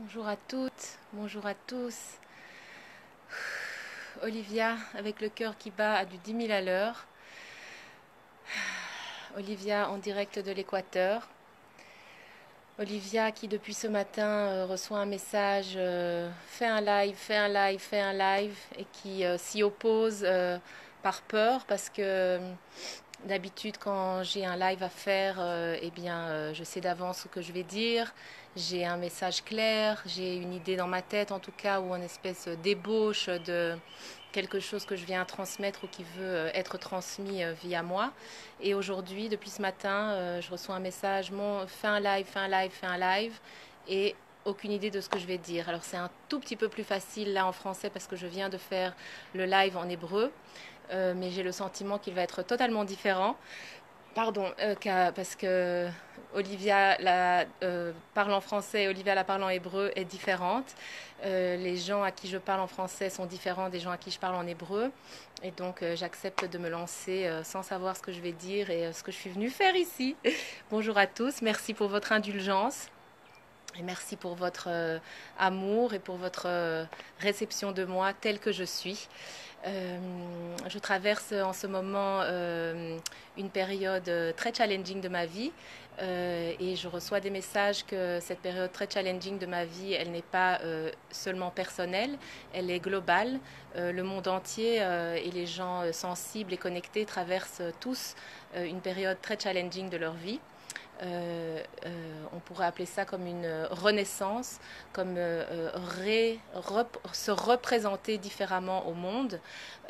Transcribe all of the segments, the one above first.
Bonjour à toutes, bonjour à tous. Olivia avec le cœur qui bat à du 10 000 à l'heure. Olivia en direct de l'Équateur. Olivia qui depuis ce matin reçoit un message, fais un live, fais un live, fais un live, et qui s'y oppose par peur parce que d'habitude quand j'ai un live à faire, je sais d'avance ce que je vais dire, j'ai un message clair, j'ai une idée dans ma tête en tout cas, ou une espèce d'ébauche de quelque chose que je viens transmettre ou qui veut être transmis via moi. Et aujourd'hui, depuis ce matin, je reçois un message, fais un live, fais un live, fais un live, et aucune idée de ce que je vais dire. Alors c'est un tout petit peu plus facile là en français parce que je viens de faire le live en hébreu, mais j'ai le sentiment qu'il va être totalement différent. Pardon, parce que parle en français et Olivia la parle en hébreu est différente. Les gens à qui je parle en français sont différents des gens à qui je parle en hébreu. Et donc j'accepte de me lancer sans savoir ce que je vais dire et ce que je suis venue faire ici. Bonjour à tous, merci pour votre indulgence. Et merci pour votre amour et pour votre réception de moi telle que je suis. Euh, je traverse en ce moment une période très challenging de ma vie et je reçois des messages que cette période très challenging de ma vie, elle n'est pas seulement personnelle, elle est globale. Le monde entier et les gens sensibles et connectés traversent tous une période très challenging de leur vie. On pourrait appeler ça comme une renaissance, comme se représenter différemment au monde.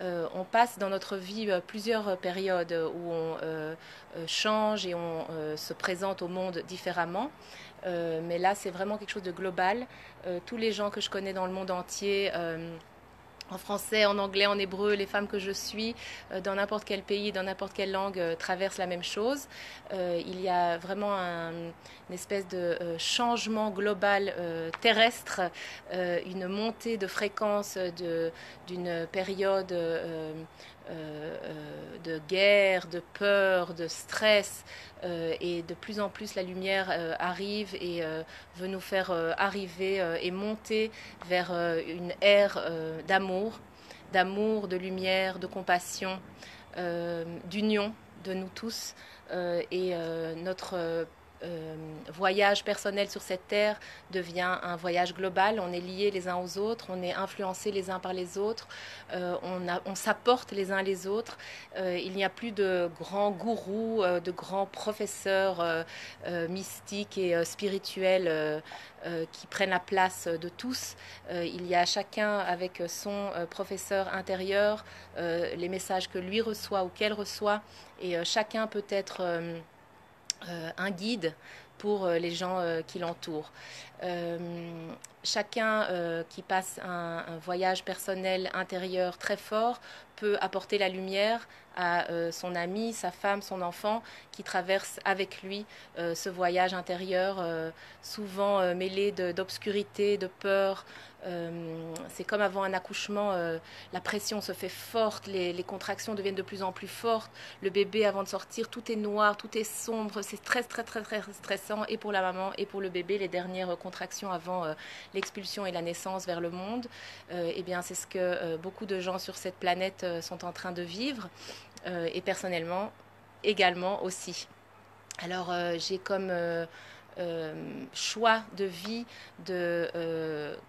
On passe dans notre vie plusieurs périodes où on change et on se présente au monde différemment. Mais là, c'est vraiment quelque chose de global. Tous les gens que je connais dans le monde entier, en français, en anglais, en hébreu, les femmes que je suis, dans n'importe quel pays, dans n'importe quelle langue, traversent la même chose. Il y a vraiment une espèce de changement global terrestre, une montée de fréquence d'une période de guerre, de peur, de stress, et de plus en plus la lumière arrive et veut nous faire arriver et monter vers une ère d'amour, de lumière, de compassion, d'union de nous tous. Notre voyage personnel sur cette terre devient un voyage global. On est liés les uns aux autres, on est influencés les uns par les autres, on s'apporte les uns les autres. Il n'y a plus de grands gourous, de grands professeurs mystiques et spirituels qui prennent la place de tous. Il y a chacun avec son professeur intérieur, les messages que lui reçoit ou qu'elle reçoit, et chacun peut être un guide pour les gens qui l'entourent. Chacun qui passe un voyage personnel intérieur très fort peut apporter la lumière à son ami, sa femme, son enfant qui traverse avec lui ce voyage intérieur souvent mêlé d'obscurité, de peur. C'est comme avant un accouchement, la pression se fait forte, les contractions deviennent de plus en plus fortes. Le bébé avant de sortir, tout est noir, tout est sombre, c'est très très très très stressant et pour la maman et pour le bébé, les dernières contractions avant l'expulsion et la naissance vers le monde. Eh bien c'est ce que beaucoup de gens sur cette planète sont en train de vivre et personnellement également aussi. Alors j'ai comme choix de vie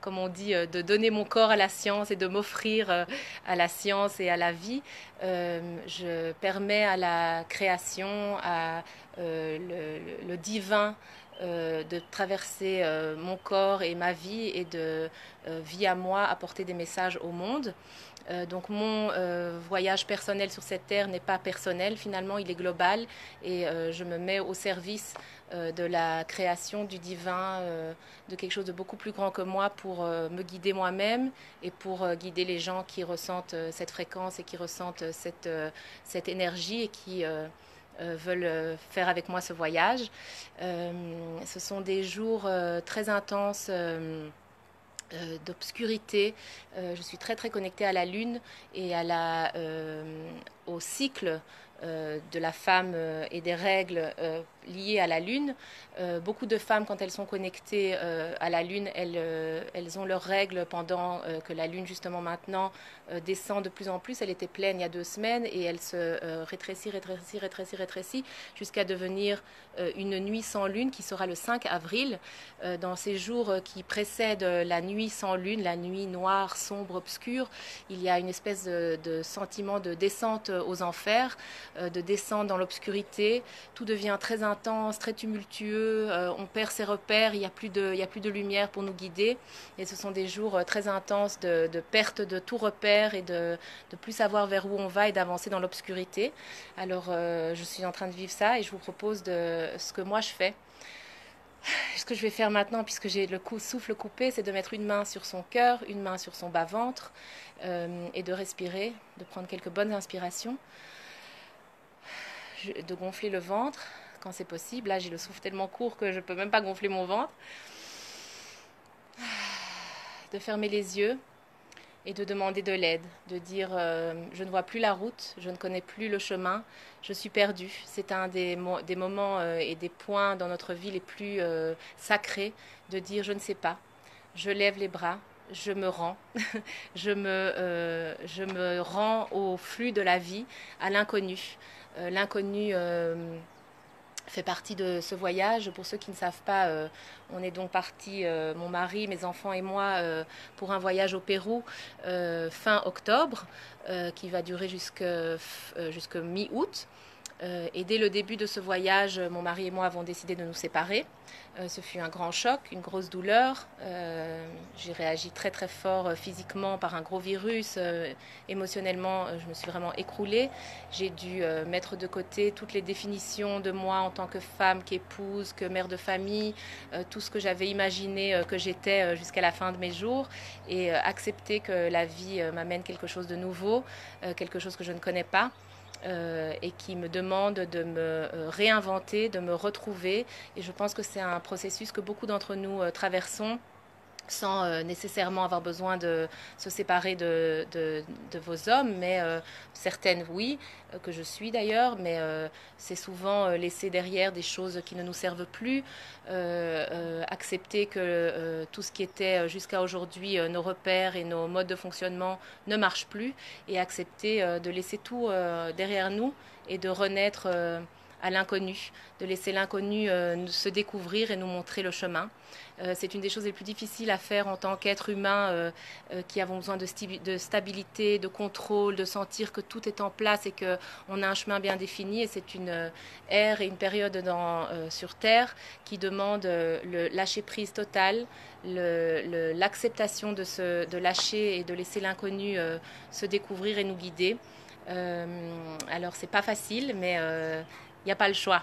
comme on dit, de donner mon corps à la science et de m'offrir à la science et à la vie. Je permets à la création, à le divin, de traverser mon corps et ma vie et de, via moi, apporter des messages au monde. Donc mon voyage personnel sur cette terre n'est pas personnel, finalement il est global et je me mets au service de la création du divin, de quelque chose de beaucoup plus grand que moi pour me guider moi-même et pour guider les gens qui ressentent cette fréquence et qui ressentent cette énergie et qui veulent faire avec moi ce voyage. Ce sont des jours très intenses. D'obscurité. Je suis très très connectée à la lune et au cycle de la femme et des règles liées à la Lune. Beaucoup de femmes, quand elles sont connectées à la Lune, elles ont leurs règles pendant que la Lune, justement maintenant, descend de plus en plus. Elle était pleine il y a 2 semaines et elle se rétrécit jusqu'à devenir une nuit sans Lune qui sera le 5 avril. Dans ces jours qui précèdent la nuit sans Lune, la nuit noire, sombre, obscure, il y a une espèce de sentiment de descente aux enfers, de descente dans l'obscurité. Tout devient très intense, très tumultueux, on perd ses repères, il n'y a plus de lumière pour nous guider. Et ce sont des jours très intenses de perte de tout repère et de plus savoir vers où on va et d'avancer dans l'obscurité. Alors je suis en train de vivre ça et je vous propose de ce que moi je fais. Ce que je vais faire maintenant, puisque j'ai le souffle coupé, c'est de mettre une main sur son cœur, une main sur son bas-ventre et de respirer, de prendre quelques bonnes inspirations, de gonfler le ventre quand c'est possible. Là, j'ai le souffle tellement court que je ne peux même pas gonfler mon ventre. De fermer les yeux et de demander de l'aide, de dire je ne vois plus la route, je ne connais plus le chemin, je suis perdue. C'est un des moments et des points dans notre vie les plus sacrés, de dire je ne sais pas, je lève les bras, je me rends, je me rends au flux de la vie, à l'inconnu. L'inconnu fait partie de ce voyage. Pour ceux qui ne savent pas, on est donc partis, mon mari, mes enfants et moi, pour un voyage au Pérou fin octobre, qui va durer jusque mi-août. Et dès le début de ce voyage, mon mari et moi avons décidé de nous séparer. Ce fut un grand choc, une grosse douleur. J'ai réagi très très fort physiquement par un gros virus. Émotionnellement, je me suis vraiment écroulée. J'ai dû mettre de côté toutes les définitions de moi en tant que femme, qu'épouse, que mère de famille, tout ce que j'avais imaginé que j'étais jusqu'à la fin de mes jours, et accepter que la vie m'amène quelque chose de nouveau, quelque chose que je ne connais pas. Et qui me demande de me réinventer, de me retrouver. Et je pense que c'est un processus que beaucoup d'entre nous traversons sans nécessairement avoir besoin de se séparer de vos hommes, mais certaines oui, que je suis d'ailleurs, mais c'est souvent laisser derrière des choses qui ne nous servent plus, accepter que tout ce qui était jusqu'à aujourd'hui nos repères et nos modes de fonctionnement ne marchent plus, et accepter de laisser tout derrière nous et de renaître à l'inconnu, de laisser l'inconnu se découvrir et nous montrer le chemin. C'est une des choses les plus difficiles à faire en tant qu'être humain qui avons besoin de stabilité, de contrôle, de sentir que tout est en place et qu'on a un chemin bien défini. Et c'est une ère et une période sur Terre qui demande le lâcher-prise total, l'acceptation de lâcher et de laisser l'inconnu se découvrir et nous guider. Alors c'est pas facile, mais il n'y a pas le choix.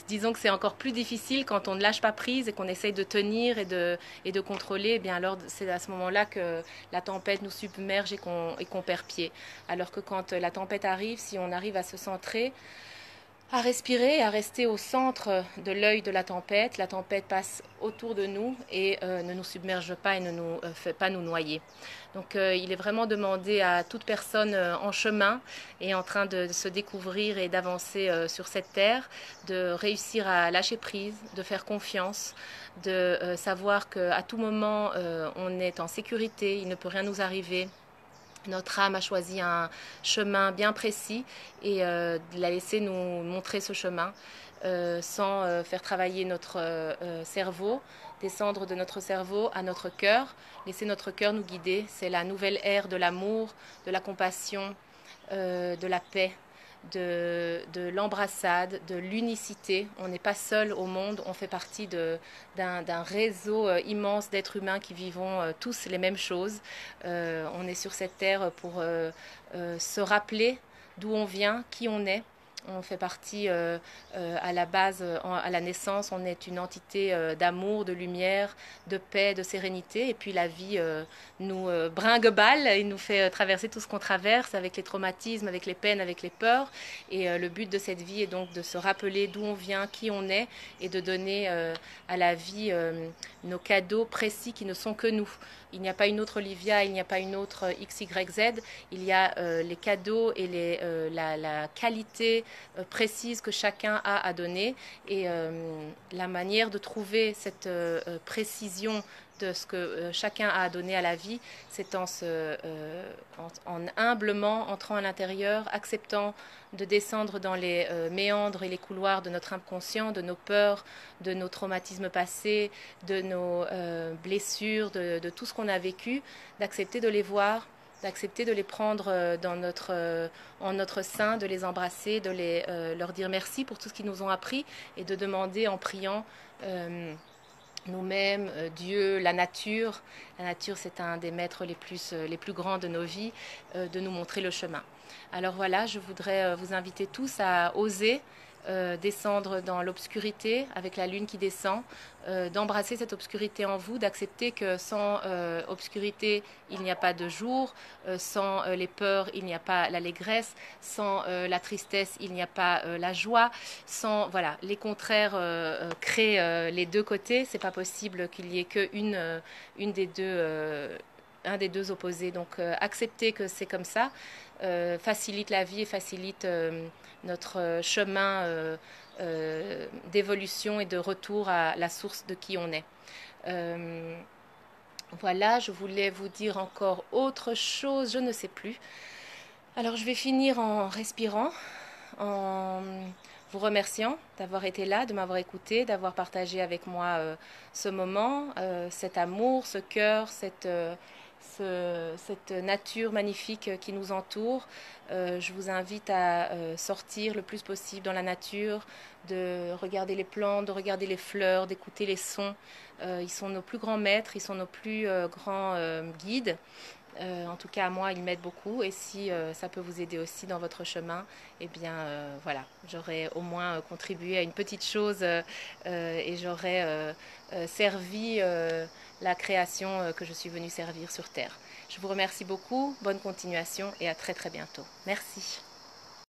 Disons que c'est encore plus difficile quand on ne lâche pas prise et qu'on essaye de tenir et de contrôler. Eh bien alors c'est à ce moment-là que la tempête nous submerge et qu'on perd pied. Alors que quand la tempête arrive, si on arrive à se centrer, à respirer, à rester au centre de l'œil de la tempête passe autour de nous et ne nous submerge pas et ne nous fait pas nous noyer. Donc il est vraiment demandé à toute personne en chemin et en train de se découvrir et d'avancer sur cette terre, de réussir à lâcher prise, de faire confiance, de savoir qu'à tout moment on est en sécurité, il ne peut rien nous arriver. Notre âme a choisi un chemin bien précis et de la laisser nous montrer ce chemin sans faire travailler notre cerveau, descendre de notre cerveau à notre cœur, laisser notre cœur nous guider. C'est la nouvelle ère de l'amour, de la compassion, de la paix, de l'embrassade, de l'unicité. On n'est pas seul au monde, on fait partie d'un réseau immense d'êtres humains qui vivons tous les mêmes choses. On est sur cette terre pour se rappeler d'où on vient, qui on est. On fait partie à la base, à la naissance, on est une entité d'amour, de lumière, de paix, de sérénité. Et puis la vie nous brinque-balle et nous fait traverser tout ce qu'on traverse avec les traumatismes, avec les peines, avec les peurs. Et le but de cette vie est donc de se rappeler d'où on vient, qui on est et de donner à la vie nos cadeaux précis qui ne sont que nous. Il n'y a pas une autre Olivia, il n'y a pas une autre XYZ. Il y a les cadeaux et la qualité précise que chacun a à donner. Et la manière de trouver cette précision de ce que chacun a à donner à la vie, c'est en humblement entrant à l'intérieur, acceptant de descendre dans les méandres et les couloirs de notre inconscient, de nos peurs, de nos traumatismes passés, de nos blessures, de tout ce qu'on a vécu, d'accepter de les voir, d'accepter de les prendre en notre sein, de les embrasser, de leur dire merci pour tout ce qu'ils nous ont appris et de demander en priant nous-mêmes, Dieu, la nature. La nature, c'est un des maîtres les plus grands de nos vies, de nous montrer le chemin. Alors voilà, je voudrais vous inviter tous à oser descendre dans l'obscurité avec la lune qui descend, d'embrasser cette obscurité en vous, d'accepter que sans obscurité, il n'y a pas de jour, sans les peurs, il n'y a pas l'allégresse, sans la tristesse, il n'y a pas la joie, sans, voilà, les contraires créent les deux côtés, c'est pas possible qu'il y ait qu'une des deux un des deux opposés. Donc accepter que c'est comme ça facilite la vie et facilite notre chemin d'évolution et de retour à la source de qui on est. Voilà, je voulais vous dire encore autre chose, je ne sais plus. Alors je vais finir en respirant, en vous remerciant d'avoir été là, de m'avoir écouté, d'avoir partagé avec moi ce moment, cet amour, ce cœur, cette nature magnifique qui nous entoure. Je vous invite à sortir le plus possible dans la nature, de regarder les plantes, de regarder les fleurs, d'écouter les sons. Ils sont nos plus grands maîtres, ils sont nos plus grands guides. En tout cas, à moi, ils m'aident beaucoup. Et si ça peut vous aider aussi dans votre chemin, eh bien, voilà, j'aurais au moins contribué à une petite chose et j'aurais servi la création que je suis venue servir sur Terre. Je vous remercie beaucoup, bonne continuation et à très très bientôt. Merci.